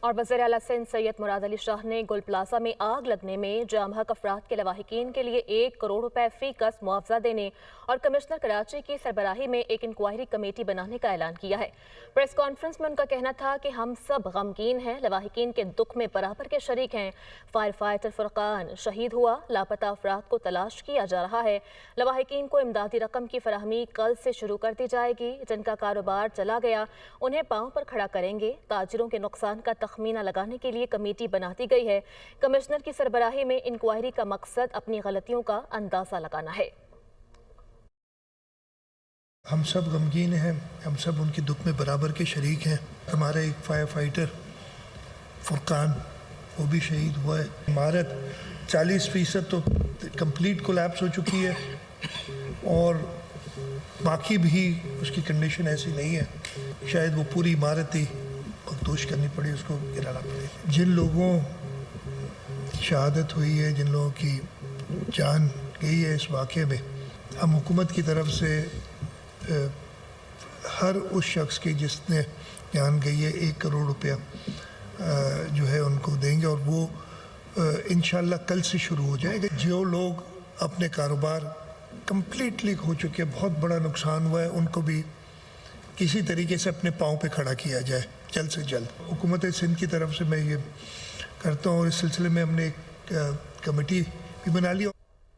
اور وزیر اعلیٰ سندھ سید مراد علی شاہ نے گل پلازہ میں آگ لگنے میں جام حق افراد کے لواحقین کے لیے 1 کروڑ روپے فی کس معاوضہ دینے اور کمشنر کراچی کی سربراہی میں ایک انکوائری کمیٹی بنانے کا اعلان کیا ہے۔ پریس کانفرنس میں ان کا کہنا تھا کہ ہم سب غمگین ہیں، لواحقین کے دکھ میں برابر کے شریک ہیں۔ فائر فائٹر فرقان شہید ہوا، لاپتہ افراد کو تلاش کیا جا رہا ہے۔ لواحقین کو امدادی رقم کی فراہمی کل سے شروع کر دی جائے گی۔ جن کا کاروبار چلا گیا انہیں پاؤں پر کھڑا کریں گے۔ تاجروں کے نقصان کا تخمینہ لگانے کے لیے کمیٹی بناتی گئی ہے۔ کمشنر کی سربراہی میں انکوائری کا مقصد اپنی غلطیوں کا اندازہ لگانا ہے۔ ہم سب غمگین ہیں، ہم سب ان کے دکھ میں برابر کے شریک ہیں۔ ہمارا ایک فائر فائٹر فرقان وہ بھی شہید ہوا ہے۔ عمارت 40% تو کمپلیٹ کولیپس ہو چکی ہے اور باقی بھی اس کی کنڈیشن ایسی نہیں ہے، شاید وہ پوری عمارت ہی مخدوش کرنی پڑی، اس کو گرانا پڑے۔ جن لوگوں کی شہادت ہوئی ہے، جن لوگوں کی جان گئی ہے اس واقعے میں، ہم حکومت کی طرف سے ہر اس شخص کی جس نے جان گئی ہے 1 کروڑ روپیہ جو ہے ان کو دیں گے، اور وہ انشاءاللہ کل سے شروع ہو جائے گا۔ جو لوگ اپنے کاروبار کمپلیٹلی کھو چکے، بہت بڑا نقصان ہوا ہے، ان کو بھی کسی طریقے سے اپنے پاؤں پہ کھڑا کیا جائے جلد سے جلد۔ حکومت سندھ کی طرف سے میں یہ کرتا ہوں، اور اس سلسلے میں ہم نے ایک کمیٹی بھی بنا لی۔